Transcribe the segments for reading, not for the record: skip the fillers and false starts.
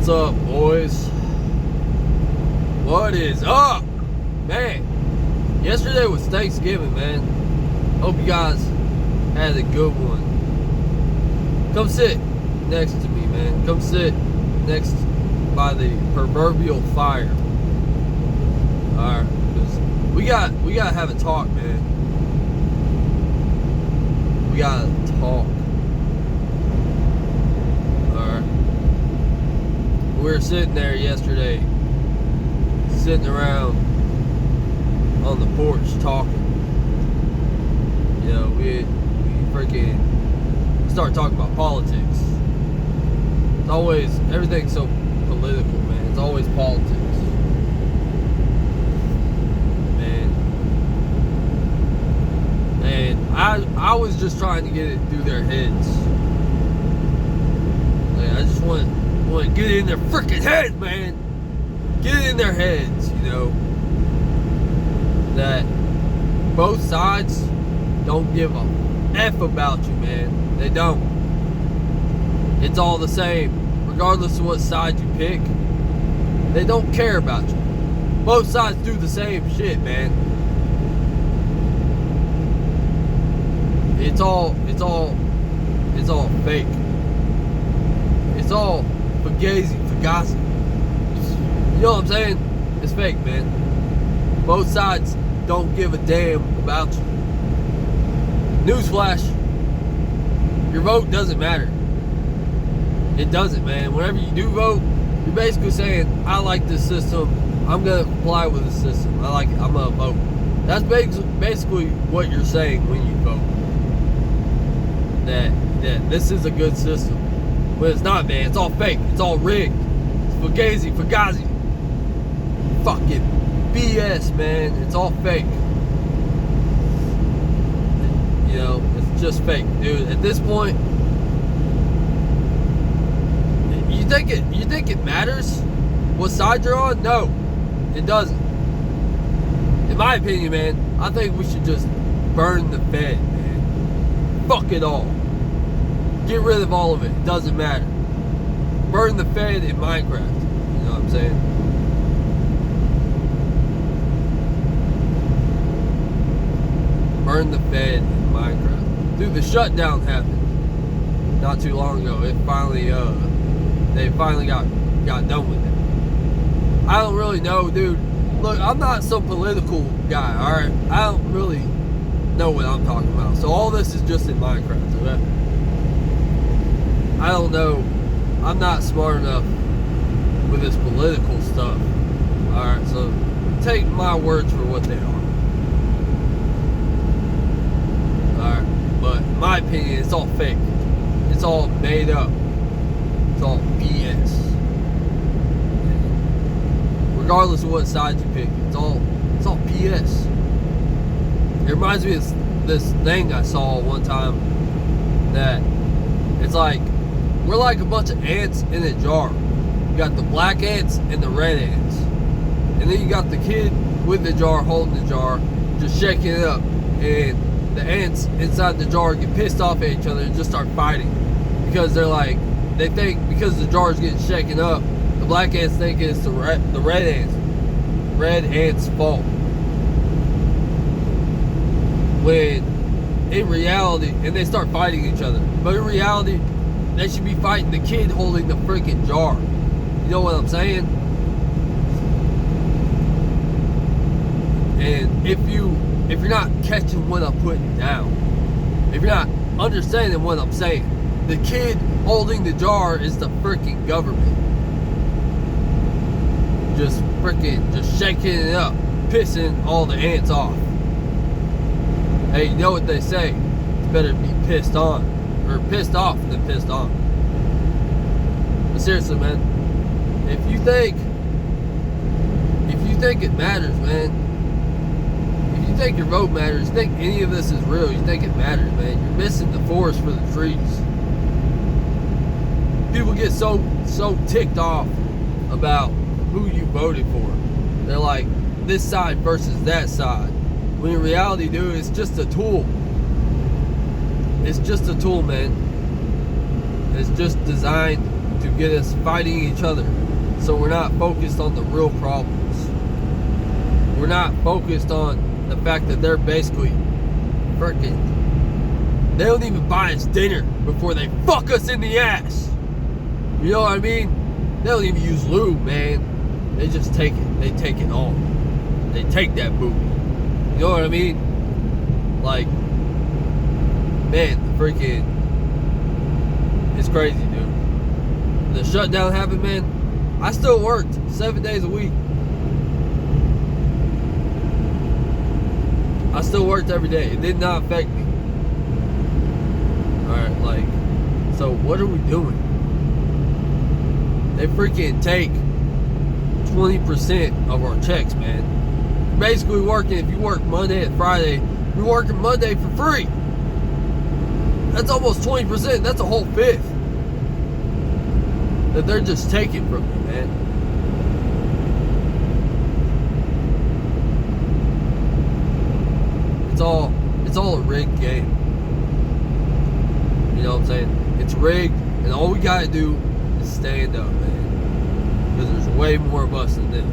What's up, boys? What is up? Man, yesterday was Thanksgiving, man. Hope you guys had a good one. Come sit next to me, man. Come sit next by the proverbial fire. Alright, we gotta have a talk, man. We gotta talk. Alright. We were sitting there yesterday, sitting around on the porch talking. You know, we freaking start talking about politics. It's always, everything's so political, man. It's always politics. And I was just trying to get it through their heads. Like, I just want to get it in their freaking heads, man. Get it in their heads, you know, that both sides don't give a F about you, man. They don't. It's all the same, regardless of what side you pick. They don't care about you. Both sides do the same shit, man. It's all fake. It's all fugazi. You know what I'm saying? It's fake, man. Both sides don't give a damn about you. Newsflash, your vote doesn't matter. It doesn't, man. Whenever you do vote, you're basically saying, I like this system. I'm going to comply with the system. I like it. I'm going to vote. That's basically what you're saying when you vote. That this is a good system. But it's not, man. It's all fake. It's all rigged. It's fugazi. Fucking BS, man. It's all fake. You know, it's just fake, dude. At this point, you think it matters what side you're on? No, it doesn't. In my opinion, man, I think we should just burn the Fed, man. Fuck it all. Get rid of all of it. It doesn't matter. Burn the Fed in Minecraft. You know what I'm saying? Burn the Fed in Minecraft. Dude, the shutdown happened not too long ago. It finally, they finally got done with it. I don't really know, dude. Look, I'm not some political guy, alright? I don't really know what I'm talking about. So all this is just in Minecraft, okay? I don't know. I'm not smart enough with this political stuff. Alright, so take my words for what they are. Alright, but in my opinion, it's all fake. It's all made up. It's all BS. Regardless of what side you pick, it's all BS. It reminds me of this thing I saw one time that it's like we're like a bunch of ants in a jar. You got the black ants and the red ants. And then you got the kid with the jar holding the jar, just shaking it up. And the ants inside the jar get pissed off at each other and just start fighting. Because they're like, they think because the jar is getting shaken up, the black ants think it's the red ants' fault. When in reality, and they start fighting each other. But in reality, they should be fighting the kid holding the freaking jar. You know what I'm saying? And if you're not catching what I'm putting down, if you're not understanding what I'm saying, the kid holding the jar is the freaking government. Just shaking it up, pissing all the ants off. Hey, you know what they say? It's better be pissed on, or pissed off than pissed on. But seriously, man, if you think it matters, man, if you think your vote matters, you think any of this is real, you think it matters, man, you're missing the forest for the trees. People get so ticked off about who you voted for. They're like, this side versus that side. When in reality, dude, it's just a tool. It's just a tool, man. It's just designed to get us fighting each other. So we're not focused on the real problems. We're not focused on the fact that they're basically freaking, they don't even buy us dinner before they fuck us in the ass. You know what I mean? They don't even use lube, man. They just take it. They take it all. They take that booty. You know what I mean? Like, man, the freaking, it's crazy, dude. The shutdown happened, man. I still worked 7 days a week. I still worked every day. It did not affect me. Alright, like, so what are we doing? They freaking take 20% of our checks, man. You're basically working, if you work Monday and Friday, you're working Monday for free. That's almost 20%. That's a whole fifth that they're just taking from you, man. It's all a rigged game. You know what I'm saying? It's rigged, and all we gotta do is stand up, man. Because there's way more of us than them.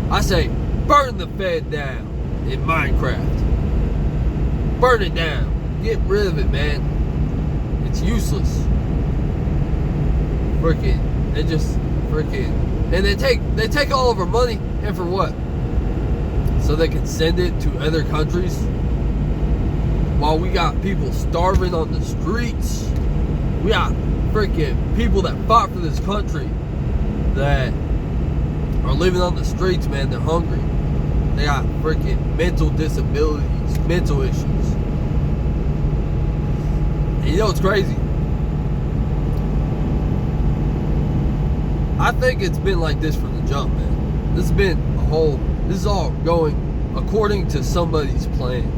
I say, burn the Fed down in Minecraft. Burn it down. Get rid of it, man. It's useless. Freaking, they just freaking, and they take all of our money, and for what? So they can send it to other countries. While we got people starving on the streets, we got freaking people that fought for this country that are living on the streets, man. They're hungry. They got freaking mental disabilities, mental issues. And you know what's crazy? I think it's been like this from the jump, man. This is all going according to somebody's plan.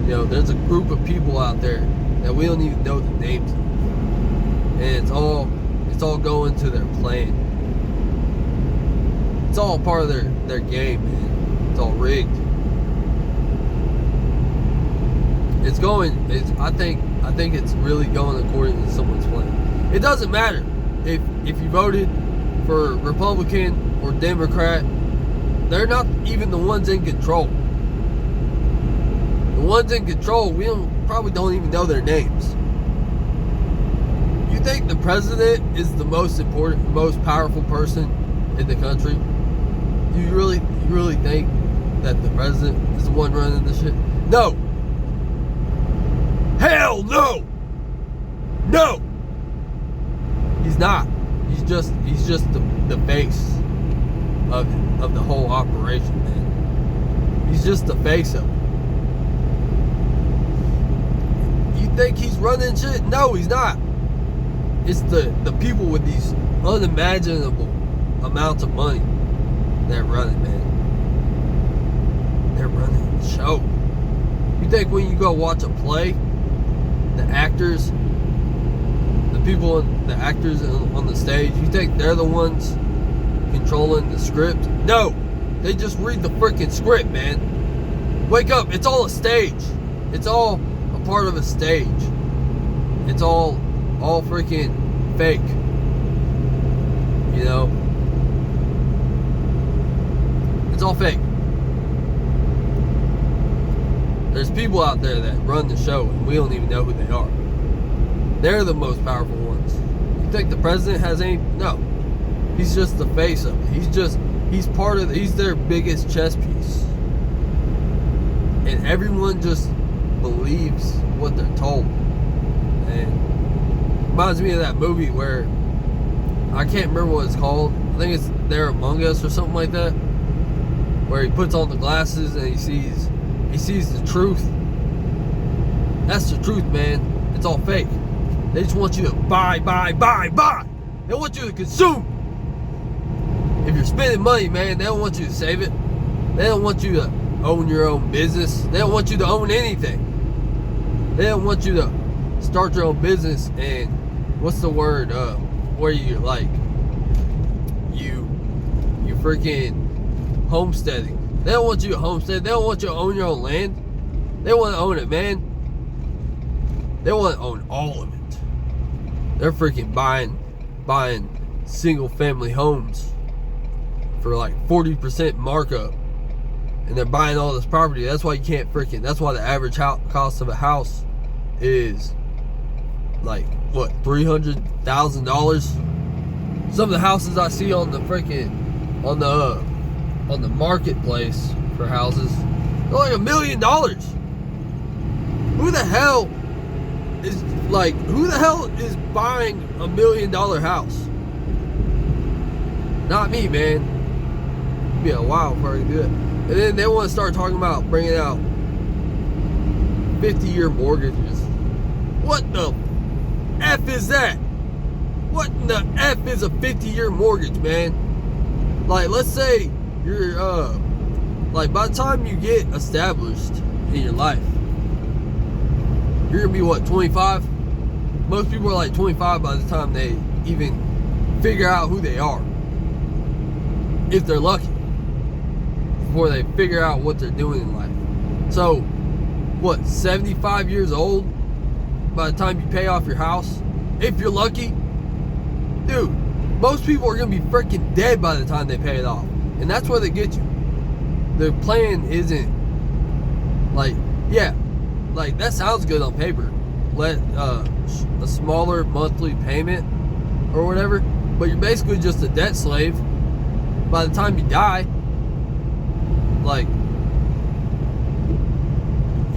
You know, there's a group of people out there that we don't even know the names of. And it's all going to their plan. It's all part of their game, man. It's all rigged. I think it's really going according to someone's plan. It doesn't matter if you voted for Republican or Democrat. They're not even the ones in control. The ones in control, we probably don't even know their names. You think the president is the most important, most powerful person in the country? You really think that the president is the one running this shit? No. Hell no. No. He's not. He's just the face of the whole operation, man. He's just the face of it. Think he's running shit? No, he's not. It's the people with these unimaginable amounts of money that run it, man. They're running the show. You think when you go watch a play, the actors on the stage, you think they're the ones controlling the script? No, they just read the freaking script, man. Wake up, it's all a stage. It's all part of a stage. It's all freaking fake. You know? It's all fake. There's people out there that run the show and we don't even know who they are. They're the most powerful ones. You think the president has any? No. He's just the face of it. He's their biggest chess piece. And everyone just believes what they're told. And reminds me of that movie where I can't remember what it's called. I think it's They're Among Us or something like that, where he puts on the glasses and he sees the truth. That's the truth, man. It's all fake. They just want you to buy. They want you to consume. If you're spending money, man, they don't want you to save it. They don't want you to own your own business. They don't want you to own anything. They don't want you to start your own business and what's the word? Where you like you freaking homesteading. They don't want you to homestead. They don't want you to own your own land. They want to own it, man. They want to own all of it. They're freaking buying buying single family homes for like 40% markup, and they're buying all this property. That's why you can't freaking, that's why the average cost of a house is like what, $300,000. Some of the houses I see on the freaking on the marketplace for houses, they're like $1 million. Who the hell is buying $1 million house? Not me, man. It'd be a while before I can do it. And then they want to start talking about bringing out 50-year mortgages. What the F is that? What in the F is a 50-year mortgage, man? Like, let's say you're, like, by the time you get established in your life, you're gonna be, what, 25? Most people are like 25 by the time they even figure out who they are. If they're lucky. Before they figure out what they're doing in life. So, what, 75 years old by the time you pay off your house? If you're lucky? Dude, most people are going to be freaking dead by the time they pay it off. And that's where they get you. Their plan isn't, like, yeah, like, that sounds good on paper. Let a smaller monthly payment or whatever. But you're basically just a debt slave by the time you die. Like,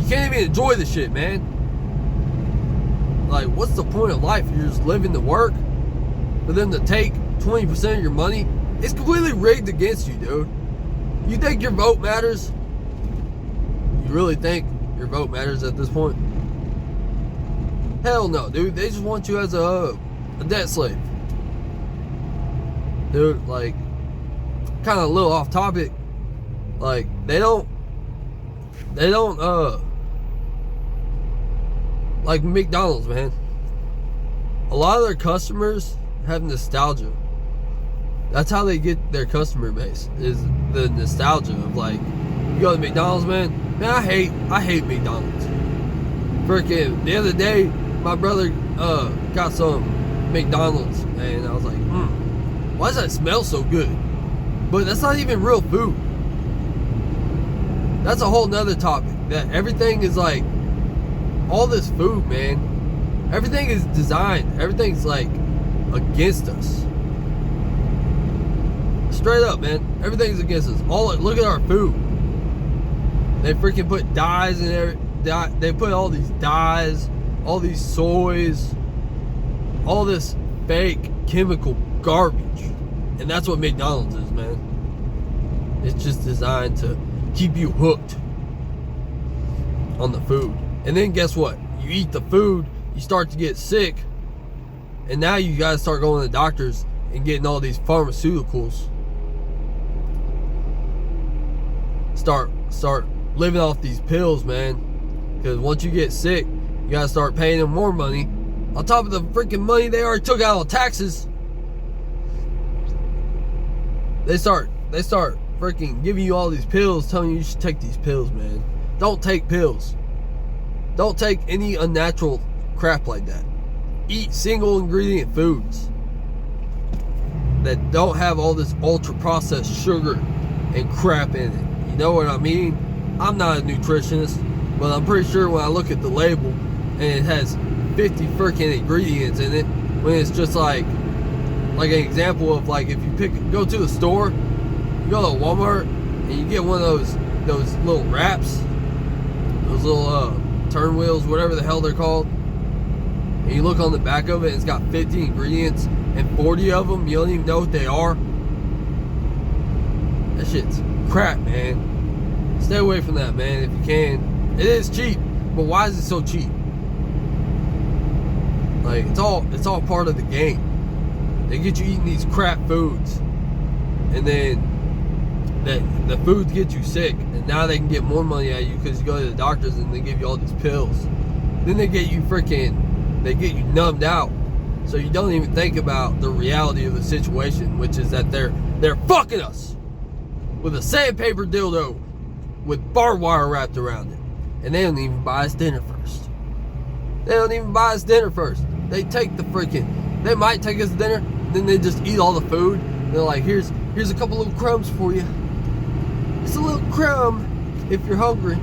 you can't even enjoy the shit, man. Like, what's the point of life? You're just living to work for them to take 20% of your money. It's completely rigged against you, dude. You think your vote matters? You really think your vote matters at this point? Hell no, dude. They just want you as a debt slave. Dude, like, kind of a little off topic. Like, they don't like McDonald's, man. A lot of their customers have nostalgia. That's how they get their customer base, is the nostalgia of, like, you go to McDonald's, man, I hate McDonald's. Freaking, the other day, my brother got some McDonald's, and I was like, why does that smell so good? But that's not even real food. That's a whole nother topic. That everything is like, all this food, man, everything is designed, everything's like against us. Straight up, man, everything's against us. Look at our food. They freaking put dyes in there. They put all these dyes, all these soys, all this fake chemical garbage. And that's what McDonald's is, man. It's just designed to keep you hooked on the food. And then guess what? You eat the food, you start to get sick, and now you gotta start going to the doctors and getting all these pharmaceuticals. Start living off these pills, man. Because once you get sick, you gotta start paying them more money on top of the freaking money they already took out on taxes. They start freaking giving you all these pills, telling you should take these pills, man. Don't take pills. Don't take any unnatural crap like that. Eat single ingredient foods that don't have all this ultra processed sugar and crap in it. You know what I mean? I'm not a nutritionist, but I'm pretty sure when I look at the label and it has 50 freaking ingredients in it, when it's just like an example of, like, if you go to the store, you go to Walmart and you get one of those little wraps, those little turn wheels, whatever the hell they're called, and you look on the back of it and it's got 50 ingredients and 40 of them you don't even know what they are. That shit's crap, man. Stay away from that, man, if you can. It is cheap, but why is it so cheap? Like, it's all part of the game. They get you eating these crap foods, and then the foods get you sick, and now they can get more money out of you because you go to the doctors and they give you all these pills. Then they get you numbed out, so you don't even think about the reality of the situation, which is that they're fucking us with a sandpaper dildo with barbed wire wrapped around it, and they don't even buy us dinner first. They take the freaking. They might take us to dinner, then they just eat all the food. They're like, here's a couple little crumbs for you. It's a little crumb if you're hungry.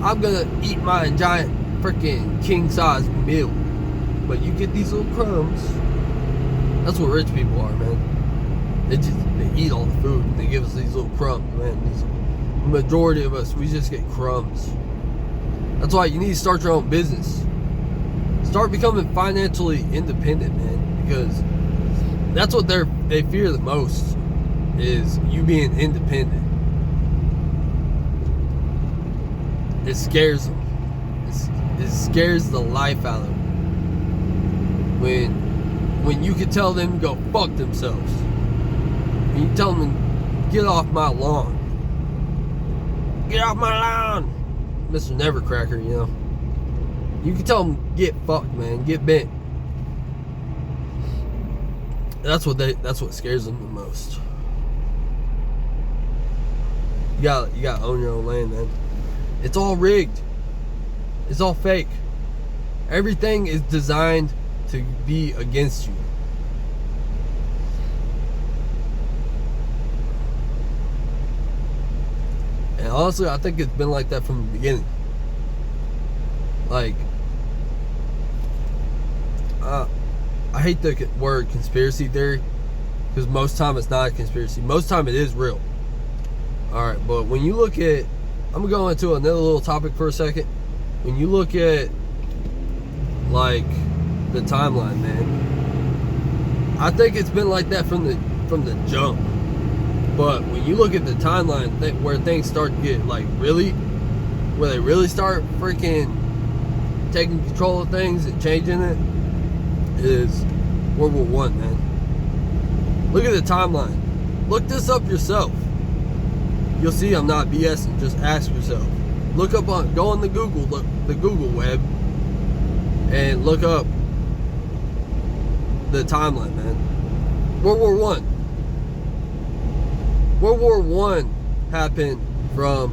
I'm gonna eat my giant freaking king size meal, but you get these little crumbs. That's what rich people are, man. They eat all the food and they give us these little crumbs, man. The majority of us, we just get crumbs. That's why you need to start your own business. Start becoming financially independent, man, because that's what they fear the most, is you being independent. It scares them. It scares the life out of them. When you can tell them to go fuck themselves. When you tell them, get off my lawn. Get off my lawn. Mr. Nevercracker, you know. You can tell them, get fucked, man. Get bent. That's what scares them the most. You gotta own your own land, man. It's all rigged. It's all fake. Everything is designed to be against you. And honestly, I think it's been like that from the beginning. Like, I hate the word conspiracy theory, because most time it's not a conspiracy. Most time it is real. Alright, but when you look at, I'm gonna go into another little topic for a second. When you look at, like, the timeline, man, I think it's been like that from the jump. But when you look at the timeline, where things start to get, like, where they really start freaking taking control of things and changing it, is World War I, man. Look at the timeline. Look this up yourself. You'll see I'm not BSing. Just ask yourself. Go on the Google web, and look up the timeline, man. World War I. World War I happened from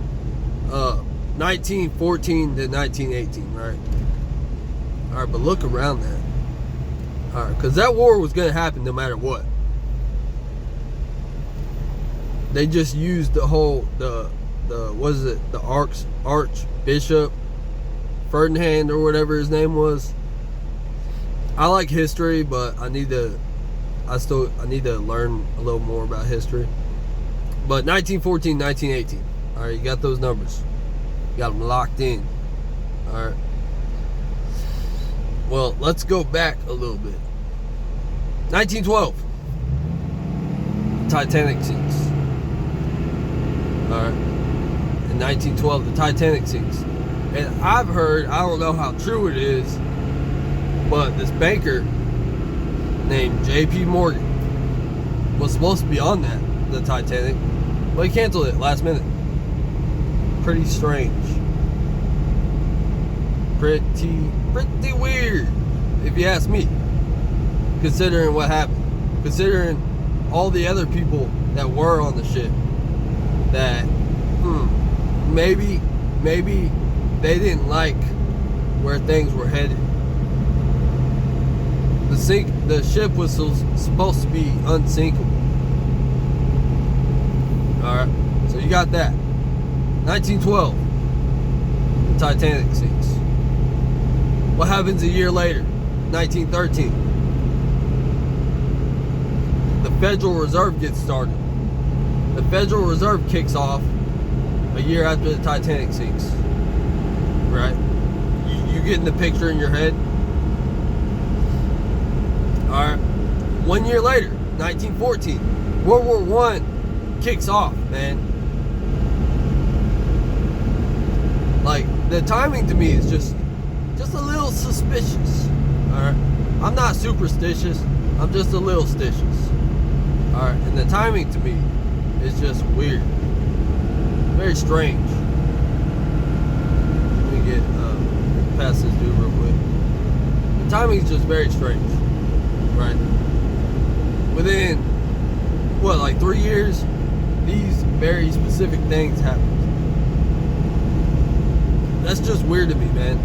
1914 to 1918, right? Alright, but look around that. Alright, because that war was going to happen no matter what. They just used the Archbishop Ferdinand, or whatever his name was. I like history, but I need to learn a little more about history. But 1914, 1918. Alright, you got those numbers. You got them locked in. Alright. Well, let's go back a little bit. 1912. The Titanic sinks. Alright. In 1912, the Titanic sinks. And I've heard, I don't know how true it is, but this banker named J.P. Morgan was supposed to be on the Titanic, but he canceled it last minute. Pretty strange. Pretty weird, if you ask me, considering what happened, considering all the other people that were on the ship, that maybe they didn't like where things were headed. The ship was supposed to be unsinkable. Alright, so you got that. 1912, the Titanic sinks. What happens a year later? 1913. The Federal Reserve gets started. The Federal Reserve kicks off a year after the Titanic sinks. Right? You getting the picture in your head? Alright. 1 year later, 1914, World War I kicks off, man. Like, the timing to me is just a little suspicious. Alright? I'm not superstitious. I'm just a little stitious. Alright? And the timing to me is just weird. Very strange. Let me get past this dude real quick. The timing is just very strange. Right? Within, like 3 years, these very specific things happened. That's just weird to me, man.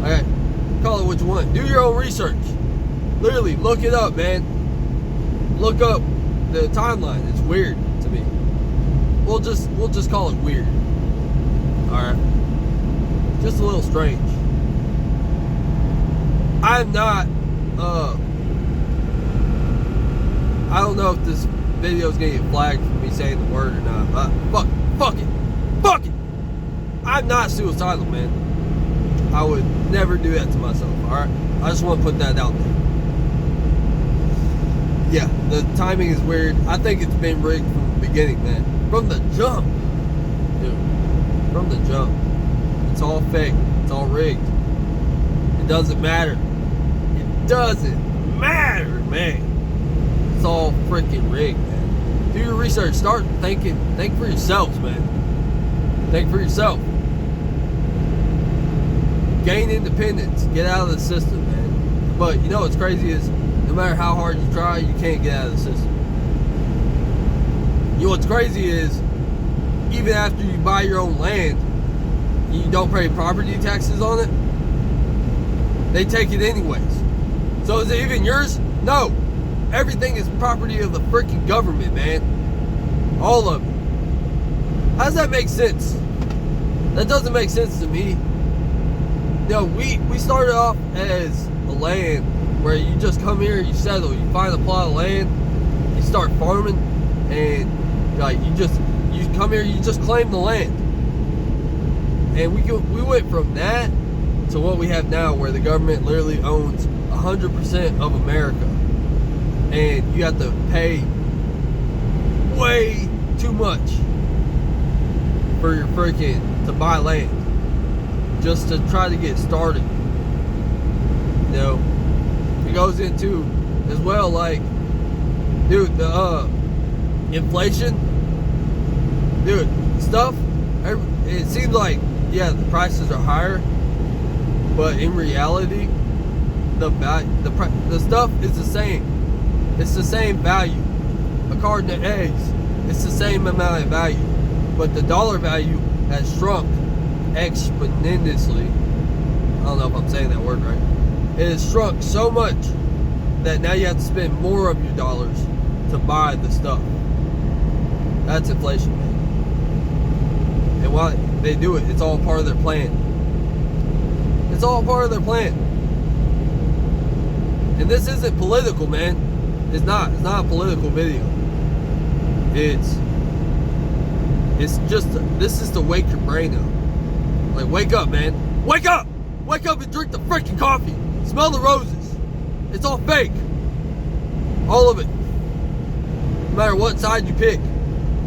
Alright, call it what you want. Do your own research. Literally, look it up, man. Look up the timeline. It's weird to me. We'll just call it weird. Alright. Just a little strange. I'm not I don't know if this video is gonna get flagged for me saying the word or not, but fuck it. I'm not suicidal, man. I would never do that to myself, alright? I just want to put that out there. Yeah, the timing is weird. I think it's been rigged from the beginning, man. From the jump. Dude, from the jump. It's all fake. It's all rigged. It doesn't matter. It doesn't matter, man. It's all freaking rigged, man. Do your research. Start thinking. Think for yourselves, man. Think for yourself. Gain independence. Get out of the system, man. But you know what's crazy is no matter how hard you try, you can't get out of the system. You know what's crazy is even after you buy your own land, you don't pay property taxes on it, they take it anyways. So is it even yours? No. Everything is property of the freaking government, man. All of it. How does that make sense? That doesn't make sense to me. You know, we started off as a land where you just come here, you settle, you find a plot of land, you start farming, and like you come here, you just claim the land. And we went from that to what we have now, where the government literally owns 100% of America, and you have to pay way too much for your freaking to buy land just to try to get started. You know, it goes into as well, like, dude, the inflation, dude, stuff. It seems like, yeah, the prices are higher, but in reality, the stuff is the same. It's the same value. A carton of eggs, it's the same amount of value, but the dollar value has shrunk exponentially. I don't know if I'm saying that word right. It has shrunk so much that now you have to spend more of your dollars to buy the stuff. That's inflation, man. And why they do it, it's all part of their plan. It's all part of their plan. And this isn't political, man. It's not a political video. It's just, this is to wake your brain up. Like, wake up, man. Wake up! Wake up and drink the freaking coffee. Smell the roses. It's all fake. All of it. No matter what side you pick,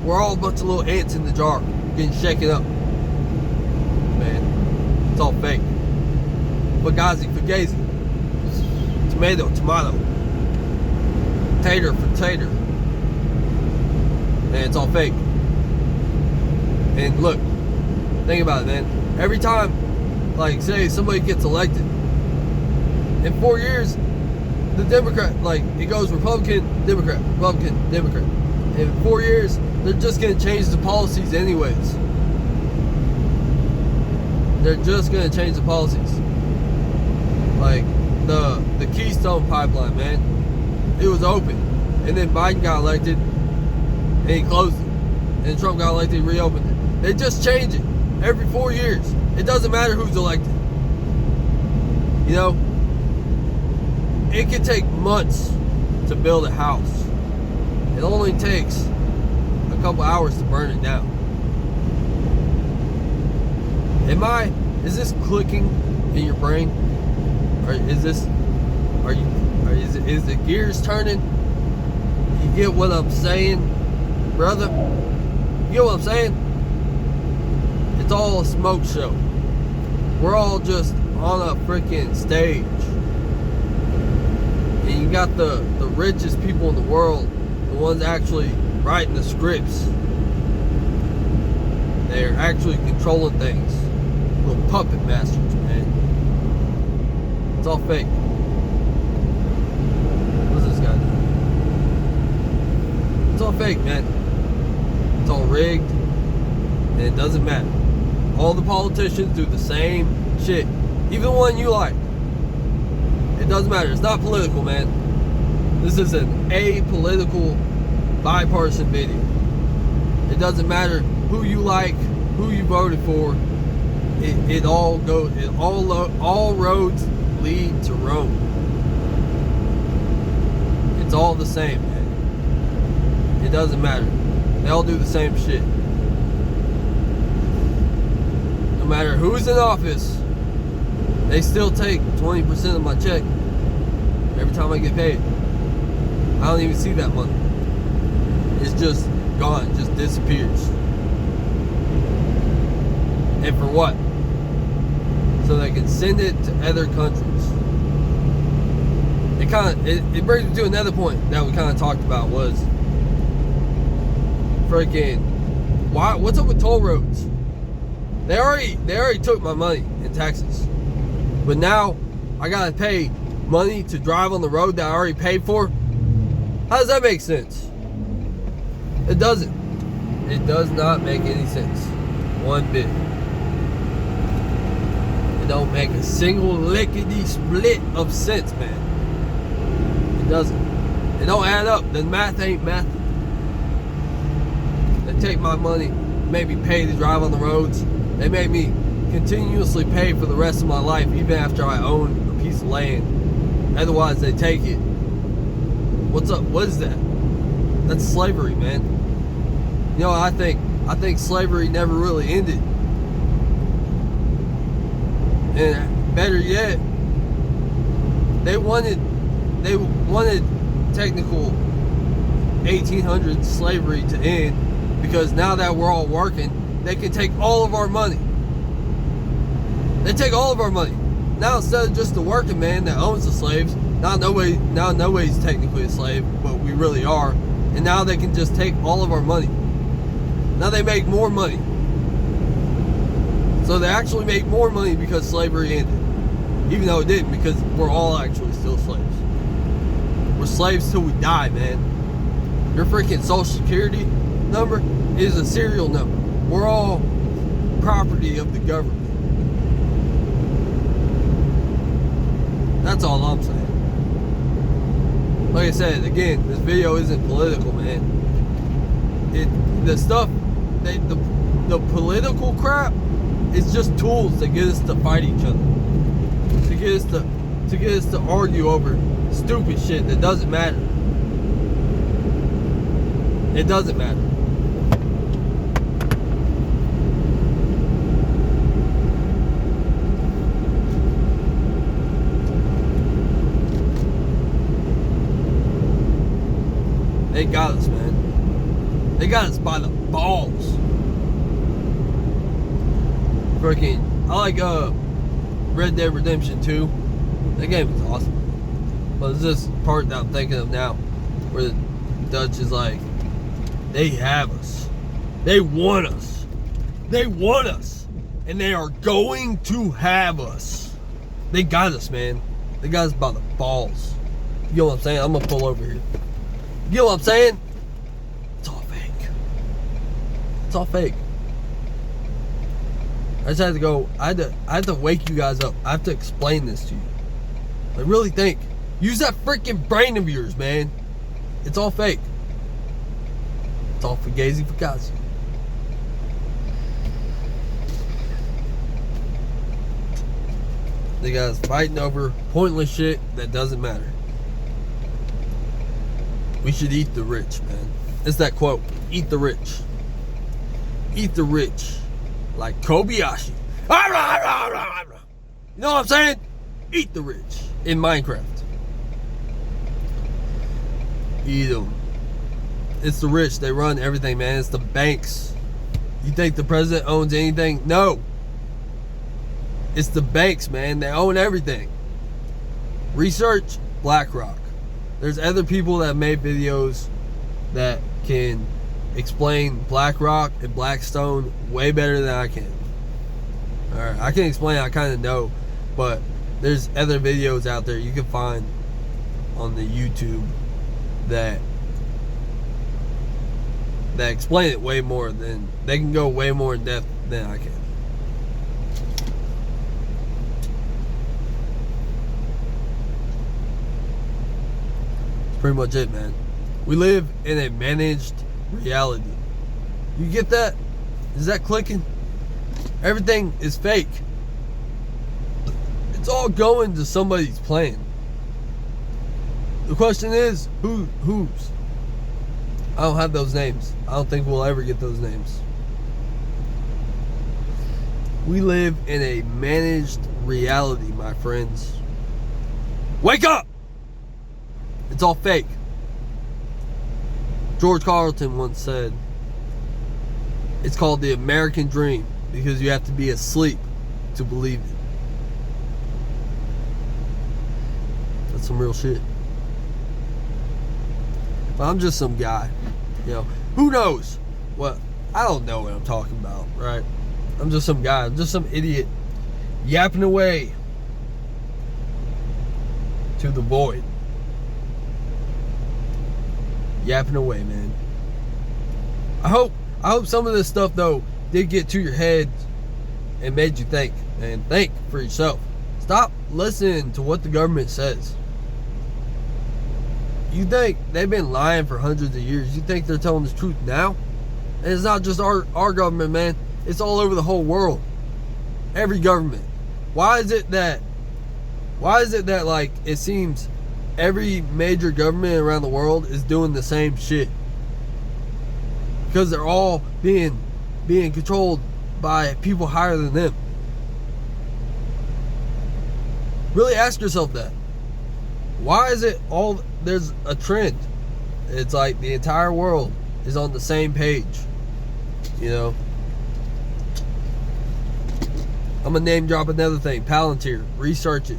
we're all a bunch of little ants in the jar getting shaken up. Man, it's all fake. Fugazi. Tomato. Tater for tater. Man, it's all fake. And look, think about it, man. Every time, like, say somebody gets elected, in 4 years, the Democrat, like, it goes Republican, Democrat. In 4 years, they're just going to change the policies anyways. They're just going to change the policies. Like, the Keystone Pipeline, man. It was open, and then Biden got elected, and he closed it. And Trump got elected, reopened it. They just change it every 4 years. It doesn't matter who's elected. You know, it can take months to build a house. It only takes a couple hours to burn it down. Is this clicking in your brain? Or is the gears turning? You get what I'm saying, brother? You get what I'm saying? It's all a smoke show. We're all just on a freaking stage. And you got the richest people in the world, the ones actually writing the scripts. They're actually controlling things. Little puppet masters, man. It's all fake. What's this guy doing? It's all fake, man. It's all rigged. And it doesn't matter. All the politicians do the same shit. Even the one you like. It doesn't matter. It's not political, man. This is an apolitical, bipartisan video. It doesn't matter who you like, who you voted for. It all goes. All roads lead to Rome. It's all the same, man. It doesn't matter. They all do the same shit. No matter who's in office, they still take 20% of my check every time I get paid. I don't even see that money. It's just gone, it just disappears. And for what? So they can send it to other countries. It brings me to another point that we kind of talked about was freaking what's up with toll roads? They already took my money in taxes. But now I gotta pay money to drive on the road that I already paid for. How does that make sense? It doesn't. It does not make any sense. One bit. It don't make a single lickety split of sense, man. It doesn't. It don't add up. The math ain't math. They take my money, make me pay to drive on the roads. They make me continuously pay for the rest of my life, even after I own a piece of land. Otherwise, they take it. What's up? What is that? That's slavery, man. You know, I think slavery never really ended. And better yet, they wanted technical 1800s slavery to end, because now that we're all working, they can take all of our money. They take all of our money. Now instead of just the working man that owns the slaves, now nobody's technically a slave, but we really are. And now they can just take all of our money. Now they make more money. So they actually make more money because slavery ended. Even though it didn't, because we're all actually still slaves. We're slaves till we die, man. Your freaking social security number is a serial number. We're all property of the government. That's all I'm saying. Like I said, again, this video isn't political, man. The political crap is just tools to get us to fight each other. To get us to argue over stupid shit that doesn't matter. It doesn't matter. They got us, man. They got us by the balls. Freaking, I like Red Dead Redemption 2. That game is awesome. But it's this part that I'm thinking of now, where the Dutch is like, they have us. They want us. They want us. And they are going to have us. They got us, man. They got us by the balls. You know what I'm saying? I'm gonna pull over here. You know what I'm saying? It's all fake. It's all fake. I just had to go. I had to wake you guys up. I have to explain this to you. Like, really think. Use that freaking brain of yours, man. It's all fake. It's all fugazi fugazi. They got us fighting over pointless shit that doesn't matter. We should eat the rich, man. It's that quote. Eat the rich. Eat the rich. Like Kobayashi. You know what I'm saying? Eat the rich. In Minecraft. Eat them. It's the rich. They run everything, man. It's the banks. You think the president owns anything? No. It's the banks, man. They own everything. Research BlackRock. There's other people that made videos that can explain BlackRock and Blackstone way better than I can. Alright, I can explain it, I kind of know, but there's other videos out there you can find on the YouTube that explain it way more than, they can go way more in depth than I can. Pretty much it, man. We live in a managed reality. You get that? Is that clicking? Everything is fake. It's all going to somebody's plan. The question is, whose? I don't have those names. I don't think we'll ever get those names. We live in a managed reality, my friends. Wake up! It's all fake. George Carlin once said, it's called the American dream because you have to be asleep to believe it. That's some real shit. But I'm just some guy. You know, who knows what? I don't know what I'm talking about, right? I'm just some guy. I'm just some idiot yapping away to the void. Yapping away, man. I hope some of this stuff though did get to your head and made you think, and think for yourself. Stop listening to what the government says. You think they've been lying for hundreds of years? You think they're telling the truth now? And it's not just our government, man. It's all over the whole world. Every government. Why is it that like it seems every major government around the world is doing the same shit? Because they're all being controlled by people higher than them. Really ask yourself that. Why is it all, there's a trend. It's like the entire world is on the same page. You know? I'm gonna name drop another thing. Palantir. Research it.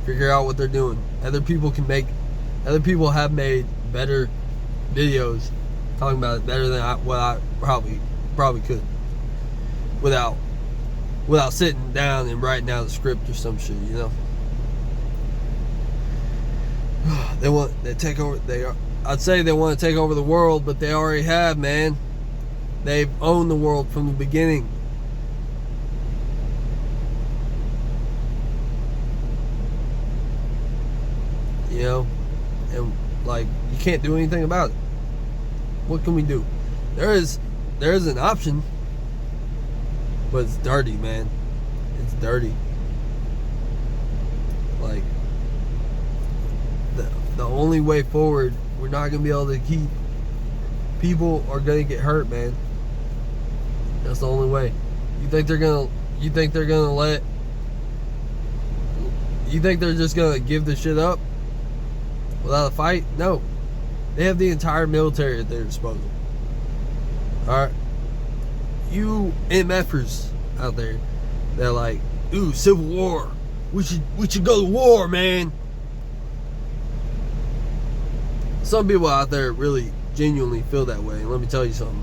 Figure out what they're doing. Other people have made better videos talking about it better than what I probably could. Without sitting down and writing out a script or some shit, you know? I'd say they want to take over the world, but they already have, man. They've owned the world from the beginning. You know? And like, you can't do anything about it. What can we do? There is an option, but it's dirty, man. It's dirty. Like, the only way forward, we're not gonna be able to keep. People are gonna get hurt, man. That's the only way. You think they're just gonna give the shit up without a fight? No. They have the entire military at their disposal. Alright? You MFers out there, they're like, ooh, civil war. We should go to war, man. Some people out there really genuinely feel that way. And let me tell you something.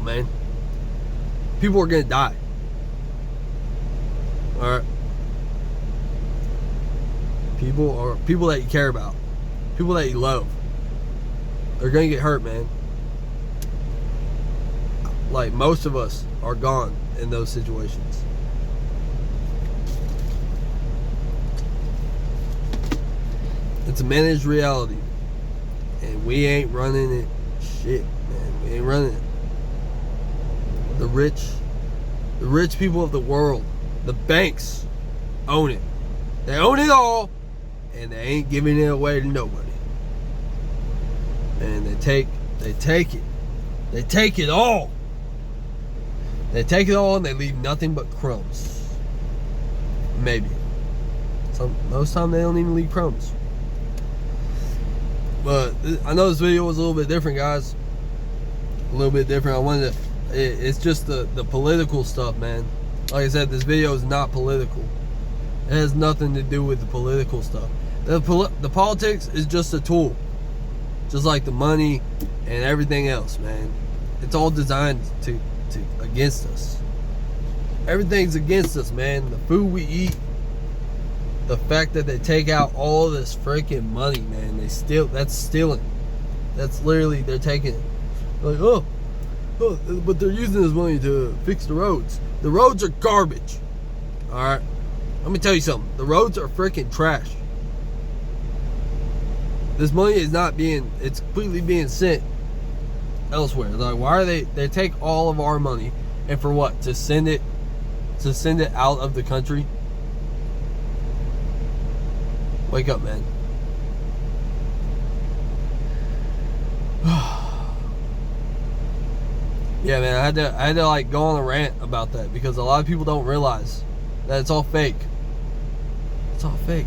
Man. People are gonna die. Alright? People that you care about. People that you love. They're gonna get hurt, man. Like, most of us are gone in those situations. It's a managed reality. And we ain't running it. Shit, man. We ain't running it. The rich people of the world, the banks own it. They own it all, and they ain't giving it away to nobody. And they take it. They take it all. They take it all and they leave nothing but crumbs. Maybe. Most time they don't even leave crumbs. But I know this video was a little bit different, guys. A little bit different. It's just the political stuff, man. Like I said, this video is not political. It has nothing to do with the political stuff. The politics is just a tool. Just like the money and everything else, man. It's all designed to against us. Everything's against us, man. The food we eat, the fact that they take out all this freaking money, man. That's stealing. That's literally, they're taking it. Like, oh, but they're using this money to fix the roads. The roads are garbage. Alright? Let me tell you something. The roads are freaking trash. This money is not being, it's completely being sent elsewhere. Like, why are they take all of our money, and for what? To send it out of the country? Wake up, man. Yeah, man, I had to like go on a rant about that, because a lot of people don't realize that it's all fake. It's all fake.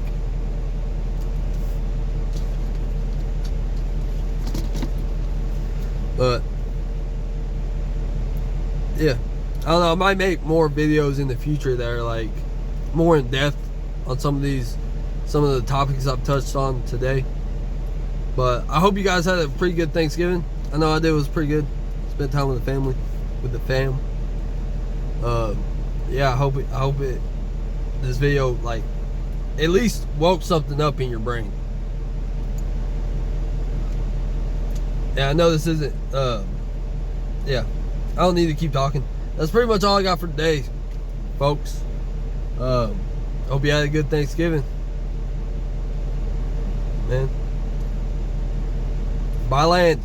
But yeah, I don't know, I might make more videos in the future that are like more in depth on some of the topics I've touched on today. But I hope you guys had a pretty good Thanksgiving. I know I did. It was pretty good. Spent time with the family, with the fam. Yeah, I hope this video like at least woke something up in your brain. Yeah, I know this isn't yeah, I don't need to keep talking. That's pretty much all I got for today, folks. Hope you had a good Thanksgiving, man. Buy land,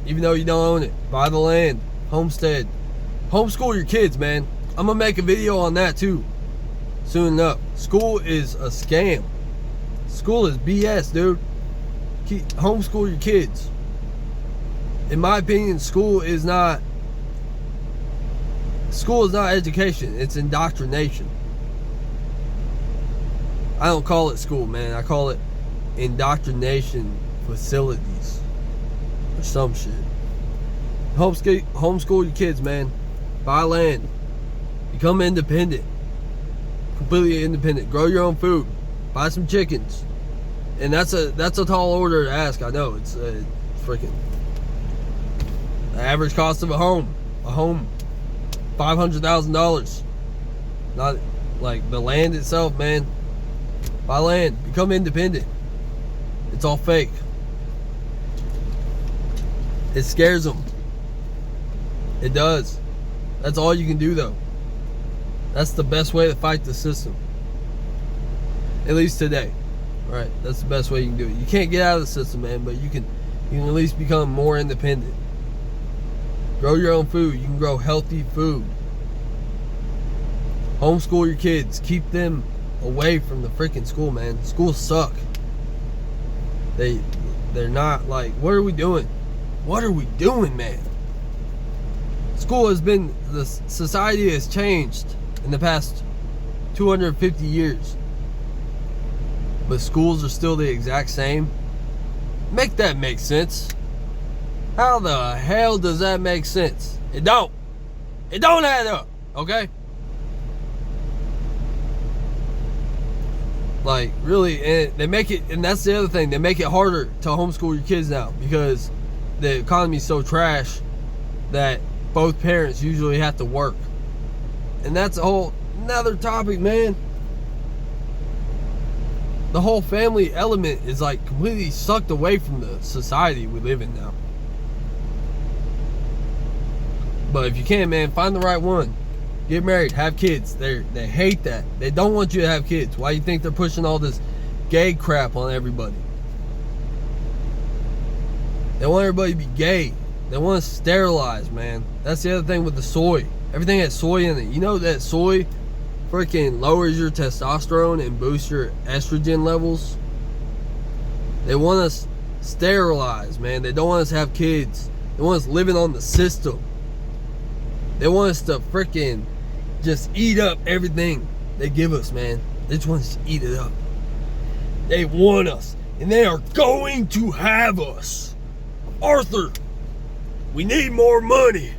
even though you don't own it. Buy the land. Homestead. Homeschool your kids, man. I'm gonna make a video on that too soon enough. School is a scam. School is BS, dude. Homeschool your kids. In my opinion, school is not education. It's indoctrination. I don't call it school, man. I call it indoctrination facilities or some shit. Homeschool your kids, man. Buy land. Become independent. Completely independent. Grow your own food. Buy some chickens. And that's a tall order to ask. I know. It's freaking the average cost of a home, $500,000. Not like the land itself, man. Buy land. Become independent. It's all fake. It scares them. It does. That's all you can do, though. That's the best way to fight the system. At least today. Right? That's the best way you can do it. You can't get out of the system, man, but you can at least become more independent. Grow your own food. You can grow healthy food. Homeschool your kids. Keep them away from the freaking school, man. Schools suck. They're not like, what are we doing? What are we doing, man? School has been, the society has changed in the past 250 years. But schools are still the exact same. Make that make sense. How the hell does that make sense? It don't. It don't add up, okay? Like, really, and they make it, and that's the other thing, they make it harder to homeschool your kids now because the economy's so trash that both parents usually have to work. And that's a whole another topic, man. The whole family element is like completely sucked away from the society we live in now. But if you can, man, find the right one. Get married, have kids. They hate that. They don't want you to have kids. Why do you think they're pushing all this gay crap on everybody? They want everybody to be gay. They want to sterilize, man. That's the other thing with the soy. Everything has soy in it. You know that soy freaking lowers your testosterone and boosts your estrogen levels? They want us sterilized, man. They don't want us to have kids. They want us living on the system. They want us to freaking just eat up everything they give us, man. They just want us to eat it up. They want us. And they are going to have us. Arthur, we need more money.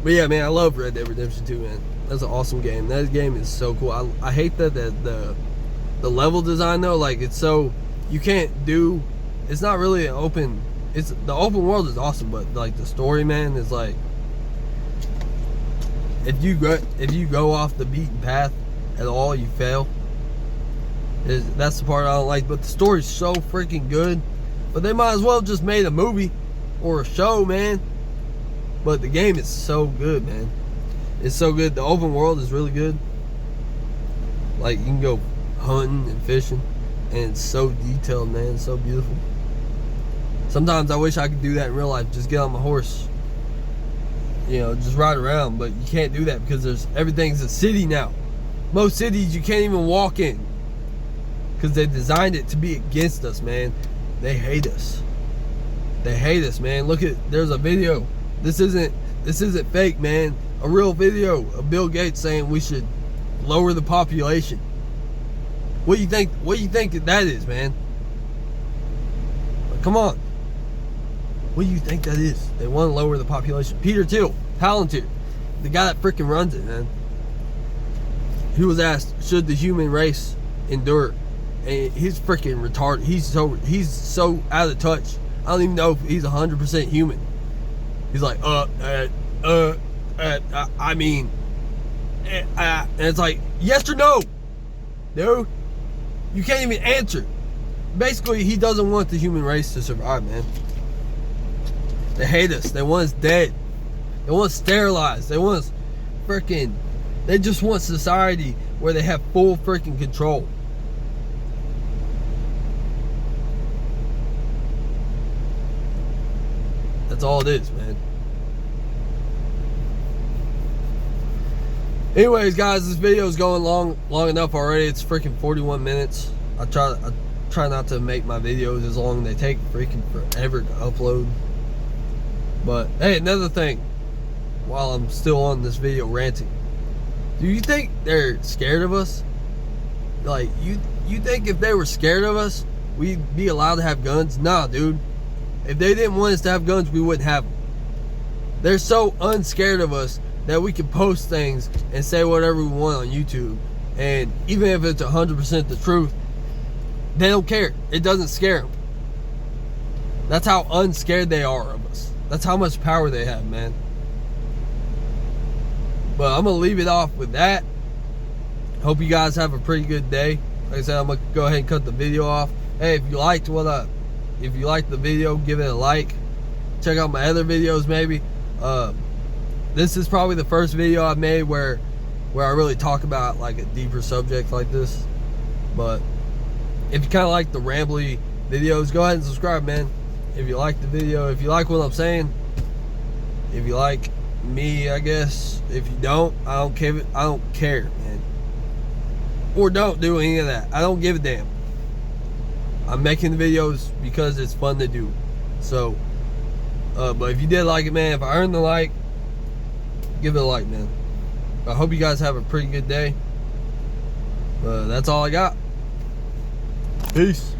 But yeah, man, I love Red Dead Redemption 2, man. That's an awesome game. That game is so cool. I hate that the level design, though. Like, it's so, you can't do, it's not really an open, it's, the open world is awesome, but like the story, man, is like, if you go off the beaten path at all, you fail. That's the part I don't like. But the story's so freaking good. But they might as well just made a movie or a show, man. But the game is so good, man. It's so good. The open world is really good. Like, you can go hunting and fishing. and it's so detailed, man. It's so beautiful. Sometimes I wish I could do that in real life. Just get on my horse, you know, just ride around. But you can't do that because everything's a city now. Most cities you can't even walk in because they designed it to be against us, man. They hate us. They hate us, man. Look at, there's a video. This isn't fake, man. A real video of Bill Gates saying we should lower the population. What do you think? What do you think that is, man? Come on. What do you think that is? They want to lower the population. Peter Thiel, Palantir, the guy that freaking runs it, man. He was asked, should the human race endure? And he's freaking retarded. He's so out of touch. I don't even know if he's 100% human. He's like, I mean, and it's like, yes or no, dude. You can't even answer. Basically, he doesn't want the human race to survive, man. They hate us. They want us dead. They want us sterilized. They want us freaking. They just want society where they have full freaking control. That's all it is, man. Anyways, guys, this video is going long enough already. It's freaking 41 minutes. I try not to make my videos as long. They take freaking forever to upload. But hey, another thing, while I'm still on this video ranting, do you think they're scared of us? Like, you think if they were scared of us, we'd be allowed to have guns? Nah, dude. If they didn't want us to have guns, we wouldn't have them. They're so unscared of us that we can post things and say whatever we want on YouTube. And even if it's 100% the truth, they don't care. It doesn't scare them. That's how unscared they are of us. That's how much power they have, man. But I'm going to leave it off with that. Hope you guys have a pretty good day. Like I said, I'm going to go ahead and cut the video off. Hey, if you liked the video, give it a like. Check out my other videos maybe. This is probably the first video I've made where I really talk about like a deeper subject like this. But if you kind of like the rambly videos, go ahead and subscribe, man. If you like the video, if you like what I'm saying, if you like me, I guess. If you don't, I don't care, man. Or don't do any of that. I don't give a damn. I'm making the videos because it's fun to do. So, but if you did like it, man, if I earned the like, give it a like, man. I hope you guys have a pretty good day. That's all I got. Peace.